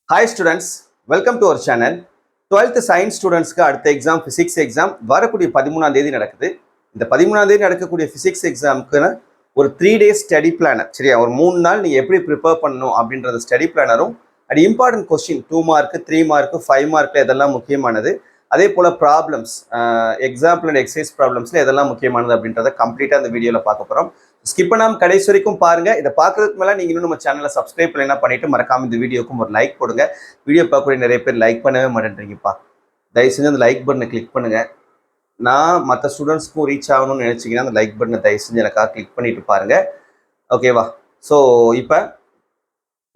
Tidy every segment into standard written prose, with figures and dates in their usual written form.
Hi students, welcome to our channel. 12th science ஸ்டூடெண்ட்ஸ்க்கு அடுத்த exam physics exam வரக்கூடிய 13ஆம் தேதி நடக்குது. இந்த 13ஆம் தேதி நடக்கக்கூடிய ஃபிசிக்ஸ் எக்ஸாமுக்கு ஒரு 3 days ஸ்டடி பிளானர், சரியா, ஒரு 3 நாள் நீங்கள் எப்படி ப்ரிப்பேர் பண்ணணும் அப்படின்றது ஸ்டடி பிளானரும், அது இம்பார்ட்டன்ட் கொஸ்டின் 2 மார்க்கு 3 மார்க்கு 5 மார்க்கில் இதெல்லாம் முக்கியமானது. அதே போல் ப்ராப்ளம்ஸ், எக்ஸாம்பிள் அண்ட் எக்ஸசைஸ் ப்ராப்ளம்ஸில் எதெல்லாம் முக்கியமானது அப்படின்றத கம்ப்ளீட்டாக இந்த வீடியோவில் பார்க்க போகிறோம். ஸ்கிப் பண்ணாமல் கடைசி வரைக்கும் பாருங்க. இதை பார்க்கறதுக்கு மேலே நீங்கள் இன்னும் நம்ம சேனலை சப்ஸ்கிரைப் பண்ணலாம், பண்ணிட்டு மறக்காம இந்த வீடியோக்கும் ஒரு லைக் போடுங்க. வீடியோ பார்க்கக்கூடிய நிறைய பேர் லைக் பண்ணவே மாட்டேன்றீங்கப்பா. தயவு செஞ்சு அந்த லைக் பட்டனை கிளிக் பண்ணுங்க. நான் மற்ற ஸ்டூடெண்ட்ஸ்க்கும் ரீச் ஆகணும்னு நினைச்சிங்கன்னா அந்த லைக் பட்டனை தயவு செஞ்சு எனக்காக கிளிக் பண்ணிட்டு பாருங்க. ஓகேவா? ஸோ இப்போ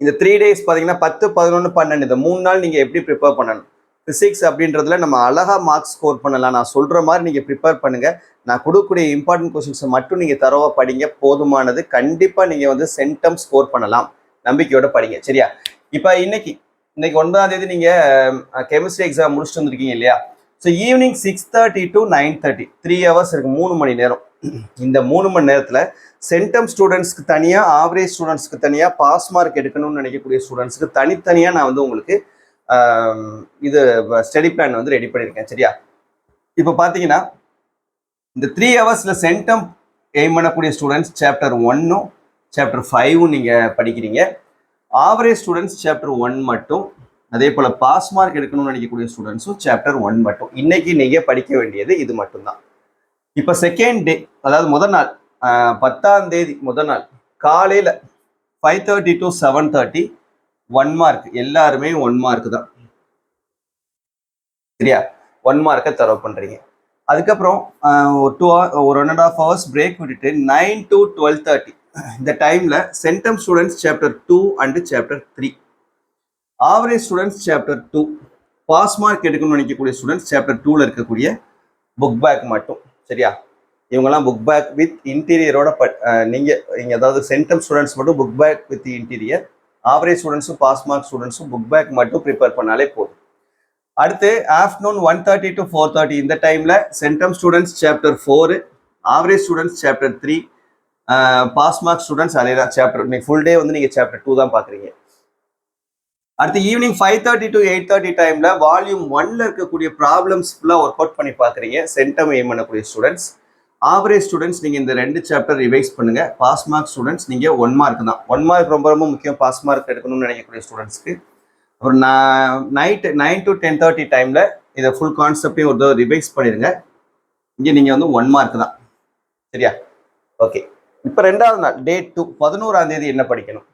இந்த 3 days பார்த்தீங்கன்னா 10, 11, 12 இந்த 3 நாள் நீங்கள் எப்படி ப்ரிப்பேர் பண்ணணும்? ஃபிசிக்ஸ் அப்படின்றதுல நம்ம அழகாக மார்க்ஸ் ஸ்கோர் பண்ணலாம். நான் சொல்கிற மாதிரி நீங்கள் ப்ரிப்பேர் பண்ணுங்கள். நான் கொடுக்கக்கூடிய இம்பார்ட்டன்ட் கொஸ்டின்ஸை மட்டும் நீங்கள் தரவாக படிங்க, போதுமானது. கண்டிப்பாக நீங்கள் வந்து சென்டம் ஸ்கோர் பண்ணலாம். நம்பிக்கையோட படிங்க, சரியா? இப்போ இன்னைக்கு 9ஆம் தேதி நீங்கள் கெமிஸ்ட்ரி எக்ஸாம் முடிச்சுட்டு வந்திருக்கீங்க இல்லையா? ஸோ ஈவினிங் 6:30 to 9:30 3 hours இருக்குது, 3 மணி நேரம். இந்த 3 மணி நேரத்தில் சென்டம் ஸ்டூடெண்ட்ஸ்க்கு தனியாக, ஆவரேஜ் ஸ்டூடெண்ட்ஸ்க்கு தனியாக, பாஸ் மார்க் எடுக்கணும்னு நினைக்கக்கூடிய ஸ்டூடெண்ட்ஸ்க்கு தனித்தனியாக நான் வந்து உங்களுக்கு இது ஸ்டடி பிளான் வந்து ரெடி பண்ணியிருக்கேன், சரியா? இப்போ பார்த்தீங்கன்னா இந்த 3 hours சென்டம் எய்ம் பண்ணக்கூடிய ஸ்டூடெண்ட்ஸ் சாப்டர் 1ம் சாப்டர் 5ம் நீங்கள் படிக்கிறீங்க. ஆவரேஜ் ஸ்டூடெண்ட்ஸ் சாப்டர் 1 மட்டும், அதே போல் பாஸ் மார்க் எடுக்கணும்னு நினைக்கக்கூடிய ஸ்டூடெண்ட்ஸும் சாப்டர் 1 மட்டும். இன்னைக்கு நீங்கள் படிக்க வேண்டியது இது மட்டும்தான். இப்போ செகண்ட் டே, அதாவது முதல் நாள் 10ஆம் தேதி முதல் நாள் காலையில் 5:30 to 7:30 1 மார்க், எல்லாருமே 1 மார்க் தான், சரியா? 1 மார்க்கை தரவு பண்ணுறீங்க. அதுக்கப்புறம் ஒரு 1.5 hours பிரேக் விட்டுட்டு 9 to 12:30 இந்த டைமில் centum students chapter 2 and chapter 3, average students chapter 2, pass mark எடுக்கணும்னு நினைக்கக்கூடிய ஸ்டூடெண்ட்ஸ் சாப்டர் 2ல் இருக்கக்கூடிய புக் பேக் மட்டும், சரியா? இவங்கெல்லாம் புக் பேக் வித் இன்டீரியரோட நீங்கள் அதாவது சென்டம் ஸ்டூடெண்ட்ஸ் மட்டும் book back with interior, average ஸ்டூடெண்ட்ஸும் பாஸ் மார்க் ஸ்டூடெண்ட்ஸும் புக் பேக் மட்டும் ப்ரிப்பேர் பண்ணாலே போதும். அடுத்து ஆஃப்டர்நூன் 1:30 to 4:30 இந்த டைமில் centum students chapter 4, average students chapter 3, pass mark students அதே தான் சாப்டர். இன்னைக்கு ஃபுல் டே வந்து நீங்கள் சாப்டர் 2 தான் பார்க்குறீங்க. அடுத்து ஈவினிங் 5:30 to 8:30 டைமில் வால்யூம் 1ல் இருக்கக்கூடிய ப்ராப்ளம்ஸ் ஃபுல்லாக ஒர்க் அவுட் பண்ணி பார்க்குறீங்க. சென்டம் எய்ம் பண்ணக்கூடிய ஸ்டூடெண்ட்ஸ், ஆவரேஜ் ஸ்டூடெண்ட்ஸ் நீங்கள் இந்த 2 சாப்டர் ரிவைஸ் பண்ணுங்க. பாஸ் மார்க் ஸ்டூடெண்ட்ஸ் நீங்கள் 1 மார்க் தான். 1 மார்க் ரொம்ப ரொம்ப முக்கியம் பாஸ் மார்க் எடுக்கணும்னு நினைக்கக்கூடிய ஸ்டூடெண்ட்ஸ்க்கு. அப்புறம் நைட்டு 9 to 10:30 டைமில் இதை ஃபுல் கான்செப்டையும் ஒரு தடவை ரிவைஸ் பண்ணிடுங்க. இங்கே நீங்கள் வந்து 1 மார்க் தான், சரியா? ஓகே. இப்போ 2வது நாள் டே 2 11ஆம் தேதி என்ன படிக்கணும்?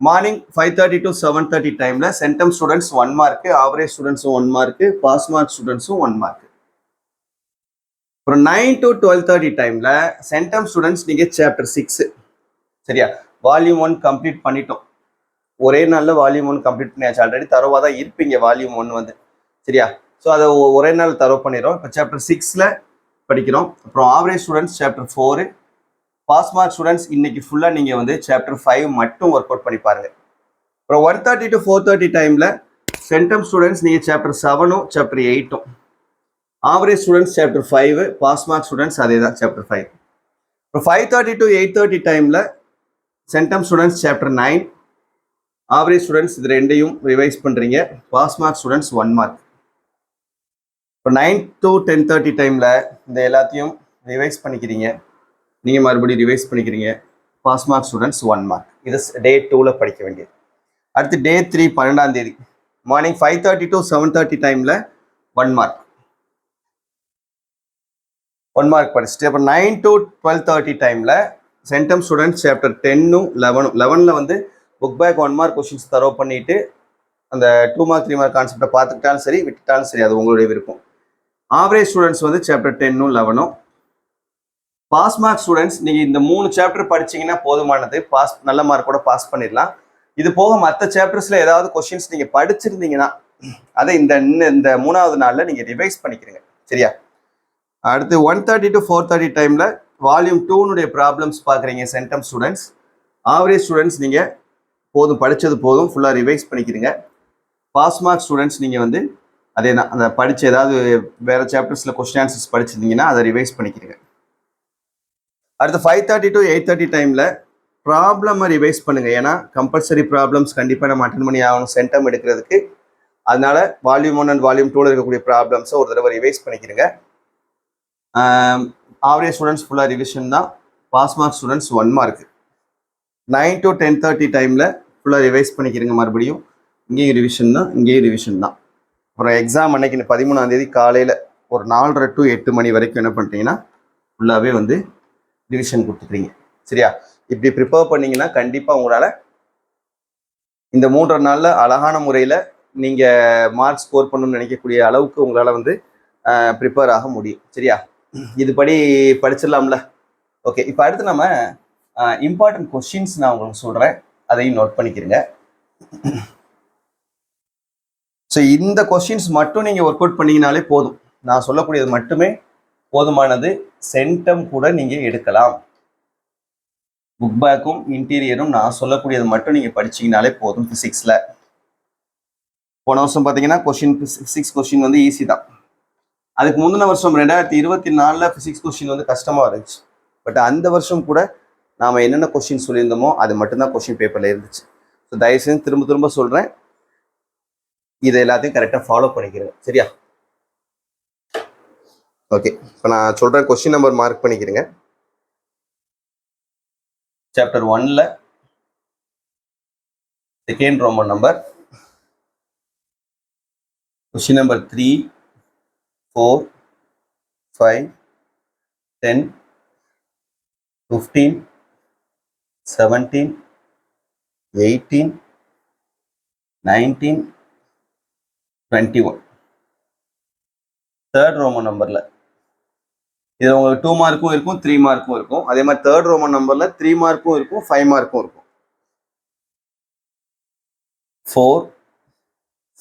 மார்னிங் 5:30 to 7:30 டைமில் சென்டம் ஸ்டூடெண்ட்ஸ் 1 மார்க்கு, ஆவரேஜ் ஸ்டூடெண்ட்ஸும் 1 மார்க்கு, பாஸ் மார்க் ஸ்டூடெண்ட்ஸும் 1 மார்க்கு. அப்புறம் 9 to 12:30 டைமில் சென்டம் ஸ்டூடெண்ட்ஸ் நீங்கள் சாப்டர் 6, சரியா? வால்யூம் 1 கம்ப்ளீட் பண்ணிட்டோம். ஒரே நாளில் வால்யூம் 1 கம்ப்ளீட் பண்ணியாச்சு. ஆல்ரெடி தரவாக தான் இருப்பீங்க வால்யூம் 1 வந்து, சரியா? ஸோ அதை ஒரே நாள் தரவு பண்ணிடுறோம். இப்போ சாப்டர் 6ல் படிக்கிறோம். அப்புறம் average students chapter 4, pass mark students இன்னைக்கு ஃபுல்லாக நீங்கள் வந்து சாப்டர் 5 மட்டும் ஒர்க் அவுட் பண்ணி பாருங்க. அப்புறம் 1:30 to 4:30 டைமில் சென்டம் ஸ்டூடெண்ட்ஸ் நீங்கள் சாப்டர் 7ம் சாப்டர் 8ம், average students chapter 5, pass mark students அதே தான் சாப்டர் 5. அப்புறம் 5:30 to 8:30 டைமில் centum students chapter 9, average students இது ரெண்டையும் ரிவைஸ் பண்ணுறீங்க. Pass mark students 1 mark. இப்போ 9 to 10:30 டைமில் இந்த எல்லாத்தையும் ரிவைஸ் பண்ணிக்கிறீங்க. நீங்கள் மறுபடியும் ரிவைஸ் பண்ணிக்கிறீங்க. Pass mark students 1 mark. இது டே 2ல் படிக்க வேண்டியது. அடுத்து டே 3 12ஆம் தேதி மார்னிங் 5:30 to 7:30 டைமில் 1 மார்க், 1 மார்க் படிச்சுட்டு அப்புறம் 9 to 12:30 டைமில் சென்டம் ஸ்டூடெண்ட்ஸ் சாப்டர் 10ம் 11ம் 11ல் வந்து புக் பேக் 1 மார்க் கொஸ்டின்ஸ் தரவு பண்ணிட்டு அந்த 2 மார்க் 3 மார்க் கான்செப்டை பார்த்துக்கிட்டாலும் சரி, விட்டுட்டாலும் சரி, அது உங்களுடைய விருப்பம். ஆவரேஜ் ஸ்டூடெண்ட்ஸ் வந்து சாப்டர் 10ம் 11ம், பாஸ் மார்க் ஸ்டூடெண்ட்ஸ் நீங்கள் இந்த 3 சாப்டர் படிச்சிங்கன்னா போதுமானது. பாஸ் நல்ல மார்க்கோட பாஸ் பண்ணிடலாம். இது போக மற்ற சாப்டர்ஸில் ஏதாவது கொஸ்டின்ஸ் நீங்கள் படிச்சிருந்தீங்கன்னா அதை இந்த 3வது நாளில் நீங்கள் ரிவைஸ் பண்ணிக்கிறீங்க, சரியா? அடுத்து 1:30 to 4:30 டைமில் வால்யூம் 2னுடைய ப்ராப்ளம்ஸ் பார்க்குறீங்க சென்டம் ஸ்டூடெண்ட்ஸ். ஆவரேஜ் ஸ்டூடெண்ட்ஸ் நீங்கள் போதும், படித்தது போதும், ஃபுல்லாக ரிவைஸ் பண்ணிக்கிறீங்க. பாஸ் மார்க் ஸ்டூடெண்ட்ஸ் நீங்கள் வந்து அதே தான், அந்த படித்த ஏதாவது வேறு சாப்டர்ஸில் கொஸ்டின் ஆன்சர்ஸ் படிச்சிருந்தீங்கன்னா அதை ரிவைஸ் பண்ணிக்கிறீங்க. அடுத்து 5:30 to 8:30 டைமில் ப்ராப்ளமை ரிவைஸ் பண்ணுங்க. ஏன்னா கம்பல்சரி ப்ராப்ளம்ஸ் கண்டிப்பாக நம்ம அட்டன் பண்ணி ஆகணும் சென்டம் எடுக்கிறதுக்கு. அதனால வால்யூம் 1 அண்ட் வால்யூம் 2 இருக்கக்கூடிய ப்ராப்ளம்ஸை ஒரு தடவை ரிவைஸ் பண்ணிக்கிறங்க. ஆவரேஜ் ஸ்டூடெண்ட்ஸ் ஃபுல்லாக ரிவிஷன் தான். Pass mark students 1 mark. 9 to 10:30 டைமில் ஃபுல்லாக ரிவைஸ் பண்ணிக்கிறங்க. மறுபடியும் இங்கேயும் ரிவிஷன் தான், இங்கேயும் ரிவிஷன் தான். அப்புறம் எக்ஸாம் அன்னைக்கு 13ஆம் தேதி காலையில் ஒரு 4:30 to 8 மணி வரைக்கும் என்ன பண்ணிட்டீங்கன்னா ஃபுல்லாகவே வந்து ரிவிஷன் கொடுத்துக்கிறீங்க. சரியா? இப்படி ப்ரிப்பேர் பண்ணீங்கன்னா கண்டிப்பாக உங்களால் இந்த 3 நாளில் அழகான முறையில் நீங்கள் மார்க் ஸ்கோர் பண்ணணும்னு நினைக்கக்கூடிய அளவுக்கு உங்களால் வந்து ப்ரிப்பேர் ஆக முடியும். சரியா? இதுபடி படிச்சிடலாம்ல? ஓகே, இப்போ அடுத்து நம்ம இம்பார்ட்டன்ட் கொஸ்டின்ஸ் நான் உங்களுக்கு சொல்கிறேன், அதையும் நோட் பண்ணிக்கிறங்க. ஸோ இந்த கொஸ்டின்ஸ் மட்டும் நீங்கள் ஒர்க் அவுட் பண்ணிங்கனாலே போதும். நான் சொல்லக்கூடியது மட்டுமே போதுமானது. சென்டம் கூட நீங்கள் எடுக்கலாம். புக் பேக்கும் இன்டீரியரும் நான் சொல்லக்கூடியது மட்டும் நீங்கள் படிச்சிங்கனாலே போதும். ஃபிசிக்ஸில் போன வருஷம் பார்த்தீங்கன்னா ஃபிசிக்ஸ் கொஸ்டின் வந்து ஈஸி தான். அதுக்கு முந்தின வருஷம் 2024 ஃபிசிக்ஸ் கொஸ்டின் வந்து கஷ்டமாக இருந்துச்சு. பட் அந்த வருஷம் கூட நாம் என்னென்ன கொஸ்டின் சொல்லியிருந்தோமோ அது மட்டும்தான் கொஸ்டின் பேப்பரில் இருந்துச்சு. ஸோ தயவுசெய்து திரும்ப திரும்ப சொல்கிறேன், இதை எல்லாத்தையும் கரெக்டாக ஃபாலோ பண்ணிக்கிறேன். சரியா? ஓகே, இப்போ நான் சொல்கிறேன், கொஸ்டின் நம்பர் மார்க் பண்ணிக்கிறேங்க. சாப்டர் 1ல் second Roman number, question number 3, 4, 5, 10, 15, 17, 18, 19, 21. Third Roman நம்பரில் இது உங்களுக்கு 2 மார்க்கும் இருக்கும், 3 மார்க்கும் இருக்கும். அதே மாதிரி தேர்ட் ரோமன் நம்பரில் 3 மார்க்கும் இருக்கும், 5 மார்க்கும் இருக்கும். 4,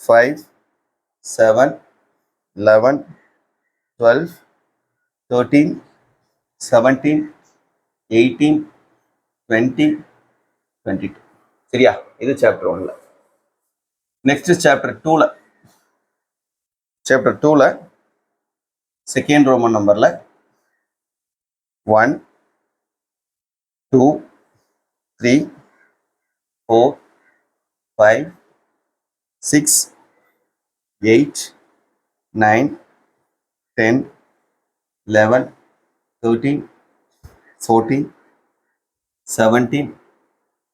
5, 7, 11, 12, 13, 17, 18, 20, 22. சரியா? இது சாப்டர் 1ல். நெக்ஸ்ட் சாப்டர் 2ல் செகண்ட் ரோமன் நம்பரில் 1, 2, 3, 4, 5, 6, 8, 9, 10, 11, 13, 14, 17,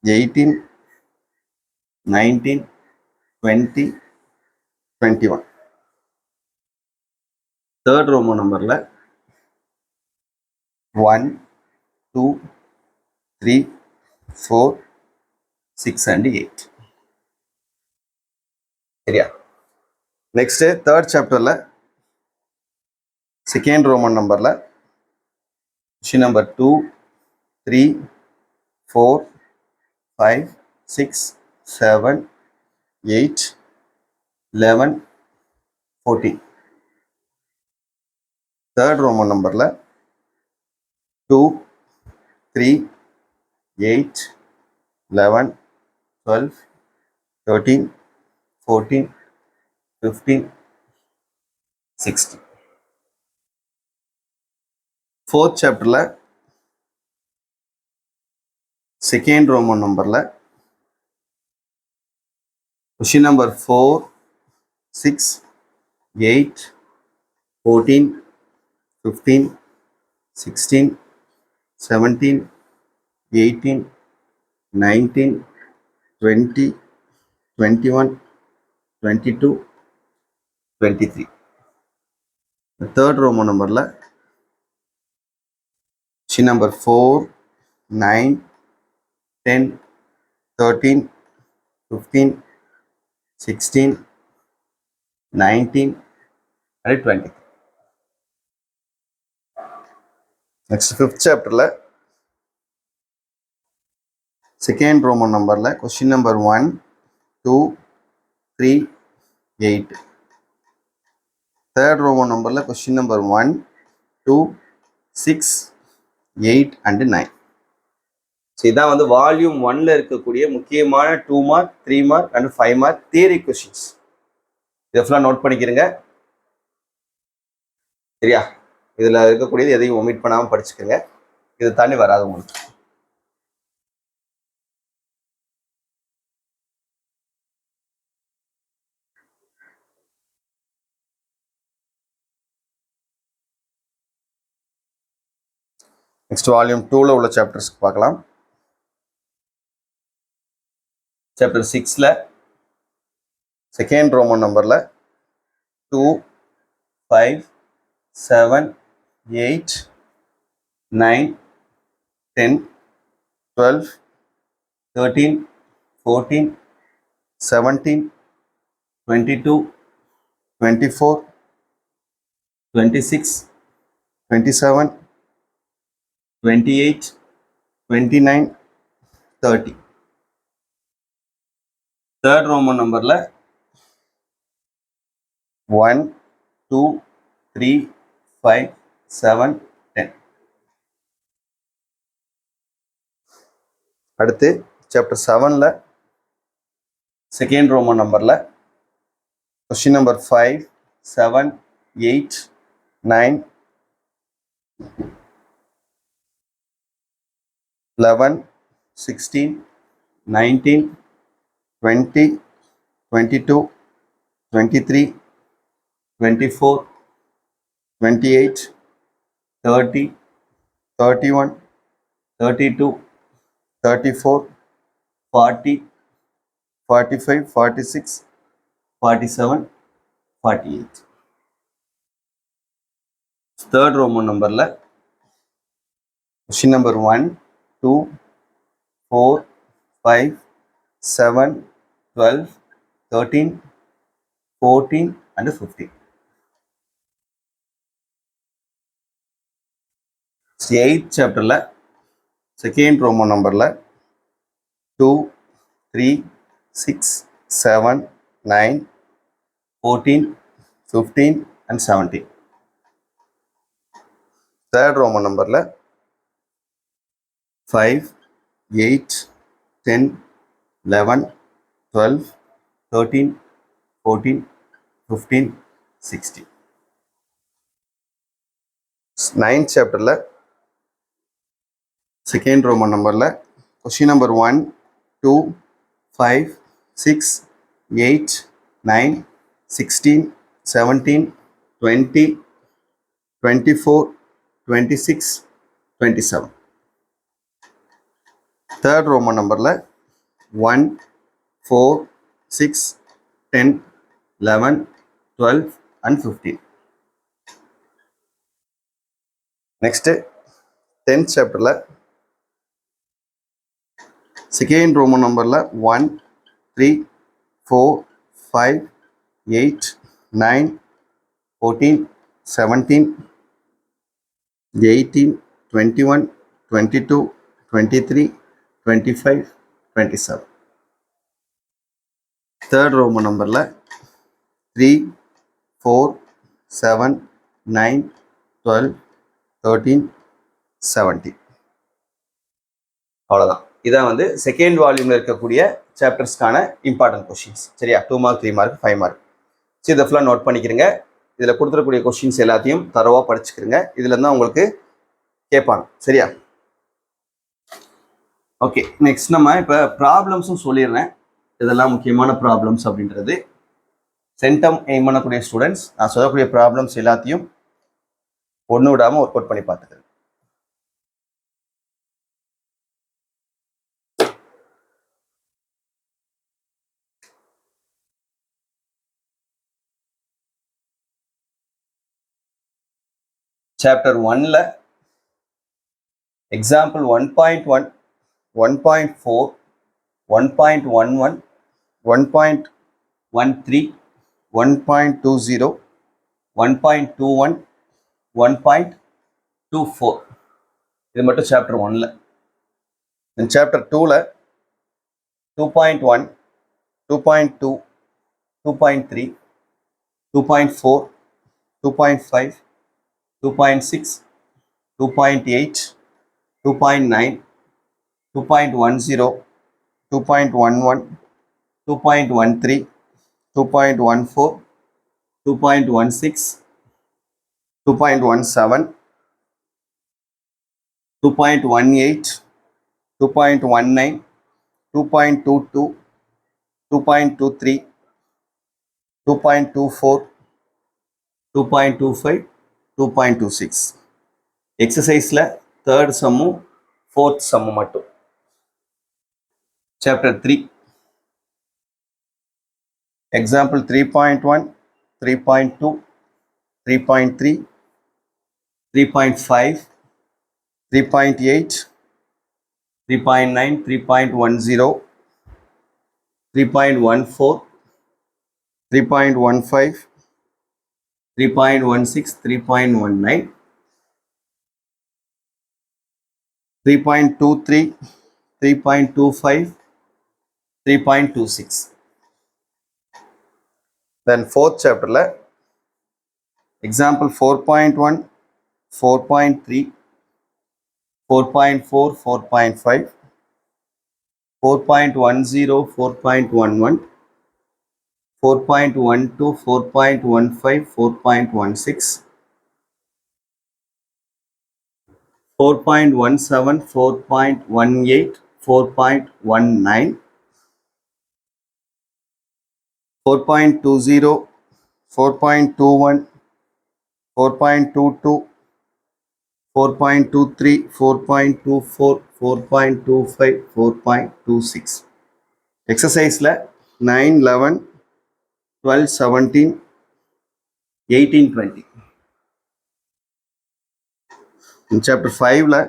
18, 19, 20, 21. தேர்ட் ரோமன் நம்பரில் 1, 2, 3, 4, 6 and 8. சரியா? நெக்ஸ்ட் தேர்ட் சாப்டரில் செகண்ட் ரோமன் நம்பரில் கொஸ்டின் நம்பர் 2, 3, 4, 5, 6, 7, 8, 11, 14. தேர்ட் ரோமன் நம்பரில் 2, 3, 8, 11, 12, 13, 14, 15, 16. ஃபோர்த் சாப்டரில் செகண்ட் ரோமன் நம்பரில் கொஸ்டின் நம்பர் 4, 6, 8, 14, 15, 16, 17, 18, 19, 20, 21, 22, 23. தேர்ட் ரோமன் நம்பரில் question number 4, 9, 10, 13, 15, 16, 19 and 20. Next fifth சாப்டரில் செகண்ட் ரோமன் நம்பரில் கொஸ்டின் நம்பர் 1, 2, 3, 8. தேர்ட் ரோமன் நம்பரில் கொஸ்டின் நம்பர் 1, 2, 6, 8 and 9. ஸோ இதான் வந்து வால்யூம் 1ல் இருக்கக்கூடிய முக்கியமான 2 mark, 3 mark and 5 mark theory questions. இதை ஃபுல்லாக நோட் பண்ணிக்கிறங்க. சரியா? இதில் இருக்கக்கூடியது எதையும் ஒமிட் பண்ணாமல் படிச்சுக்கோங்க. இதை தாண்டி வராது உங்களுக்கு. நெக்ஸ்ட் வால்யூம் 2ல உள்ள சாப்டர்ஸ் பார்க்கலாம். சாப்டர் 6ல செகண்ட் ரோமன் நம்பரில் 2, 5, 7, 8, 9, 10, 12, 13, 14, 17, 22, 24, 26, 27, 28, 29, 30. தேர்ட் ரோமன் நம்பரில் 1, 2, 3, 5, 7, 10. அடுத்து சாப்டர் 7ல் செகண்ட் ரோமன் நம்பரில் கொஸ்டின் நம்பர் 5, 7, 8, 9, 11, 16, 19, 20, 22, 23, 24, 28, 30, 31, 32, 34, 40, 45, 46, 47, 48. தேர்ட் ரோமன் நம்பரில் கொஸ்டின் நம்பர் 1, 2, 4, 5, 7, 12, 13, 14 and 15. 8th சாப்டரில் செகண்ட் ரோமன் நம்பரில் 2, 3, 6, 7, 9, 14, 15 and 17. தேர்ட் ரோமன் நம்பரில் 5, 8, 10, 11, 12, 13, 14, 15, 16. 9th சாப்டரில் செகண்ட் ரோமன் நம்பரில் கொஸ்டின் நம்பர் 1, 2, 5, 6, 8, 9, 16, 17, 20, 24, 26, 27. தேர்ட் ரோமன் நம்பரில் 1, 4, 6, 10, 11, 12 and 15. நெக்ஸ்ட்டு 10th சாப்டரில் செகண்ட் ரோமன் நம்பரில் 1, 3, 4, 5, 8, 9, 14, 17, 18, 21, 22, 23, 25, 27. தேர்ட் ரோமன் நம்பரில் 3, 4, 7, 9, 12, 13, 17. அவ்வளோதான். இதான் வந்து செகண்ட் வால்யூமில் இருக்கக்கூடிய சாப்டர்ஸ்க்கான இம்பார்ட்டன்ட் கொஷின்ஸ். சரியா? 2 மார்க், 3 மார்க், 5 மார்க். சரி, இதை ஃபுல்லாக நோட் பண்ணிக்கிறங்க. இதில் கொடுத்துருக்கூடிய கொஷின்ஸ் எல்லாத்தையும் தரவாக படிச்சுக்கிறங்க. இதில் தான் உங்களுக்கு கேட்பாங்க. சரியா? ஓகே, நெக்ஸ்ட் நம்ம இப்போ ப்ராப்ளம்ஸும் சொல்லிடுறேன். இதெல்லாம் முக்கியமான ப்ராப்ளம்ஸ் அப்படின்றது. சென்டம் எய்ம் பண்ணக்கூடிய ஸ்டூடெண்ட்ஸ் நான் சொல்லக்கூடிய ப்ராப்ளம்ஸ் எல்லாத்தையும் ஒன்று விடாமல் ஒர்க் அவுட் பண்ணி பார்த்துக்கிறேன். சாப்டர் 1ல் எக்ஸாம்பிள் 1.1, 1.4, 1.11, 1.13, 1.20, 1.21, 1.24. இது மட்டும் சாப்டர் 1ல். சாப்டர் 2ல் 2.1, 2.2, 2.3, 2.4, 2.5, 2.6, 2.8, 2.9, 2.10, 2.11, 2.13, 2.14, 2.16, 2.17, 2.18, 2.19, 2.22, 2.23, 2.24, 2.25, 2.26. எக்ஸசைஸில் தேர்ட் சம்மும் ஃபோர்த் சம்மு மட்டும். Chapter 3 example 3.1, 3.2, 3.3, 3.5, 3.8, 3.9, 3.10, 3.14, 3.15, 3.16, 3.19, 3.23, 3.25, 3.26. Then fourth chapter la example 4.1, 4.3, 4.4, 4.5, 4.10, 4.11, 4.12, 4.15, 4.16, 4.17, 4.18, 4.19, 4.20, 4.21, 4.22, 4.23, 4.24, 4.25, 4.26. Exercise la 9, 11, 12, 17, 18, 20. In chapter 5 la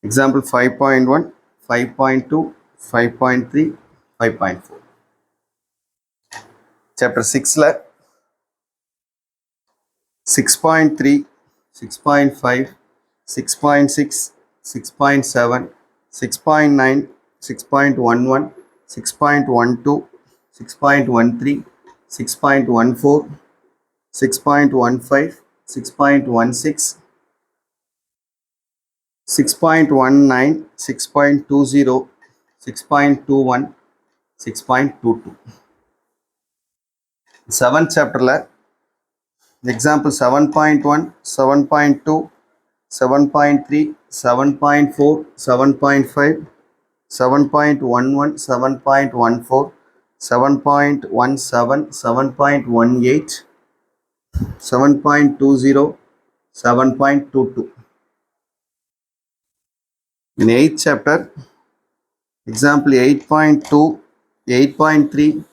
example 5.1, 5.2, 5.3, 5.4. Chapter 6 la 6.3, 6.5, 6.6, 6.7, 6.9, 6.11, 6.12, 6.13, 6.14, 6.15, 6.16, 6.19, 6.20, 6.21, 6.22. 7th chapter la example 7.1, 7.2, 7.3, 7.4, 7.5, 7.11, 7.14, 7.17, 7.18, 7.20, 7.22. In 8th chapter, example 8.2, 8.3,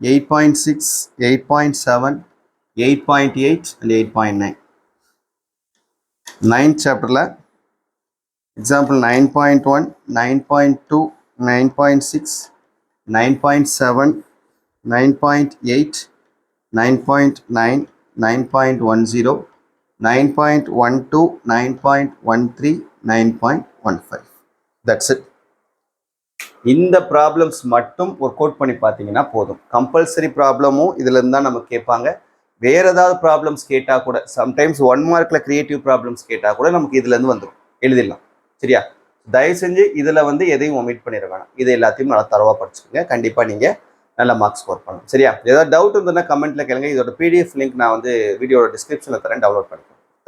8.6, 8.7, 8.8 and 8.9. 9th chapter la example 9.1, 9.2, 9.6, 9.7, 9.8, 9.9, 9.10, 9.12, 9.13, 9.15. That's it. இந்த problems மட்டும் work out பண்ணி பார்த்தீங்கன்னா போதும். Compulsory ப்ராப்ளமும் இதுல இருந்து தான் நமக்கு கேட்பாங்க. வேற ஏதாவது ப்ராப்ளம்ஸ் கேட்டால் கூட சம்டைம்ஸ் 1 மார்க்கில் கிரியேட்டிவ் ப்ராப்ளம்ஸ் கேட்டால் கூட நமக்கு இதுலேருந்து வந்துடும், எழுதிடலாம். சரியா? தயவு செஞ்சு இதில் வந்து எதையும் ஒமிட் பண்ணிட வேணாம். இது எல்லாத்தையும் நல்லா தரவாக படிச்சுக்கோங்க. கண்டிப்பாக நீங்கள் நல்ல மார்க்ஸ் ஸ்கோர் பண்ணணும். சரியா? ஏதாவது டவுட் இருந்ததுன்னா கமெண்ட்டில் கேளுங்க. இதோட PDF லிங்க் நான் வந்து வீடியோட டிஸ்கிரிப்ஷனில் தரேன், டவுன்லோட் பண்ணுங்க.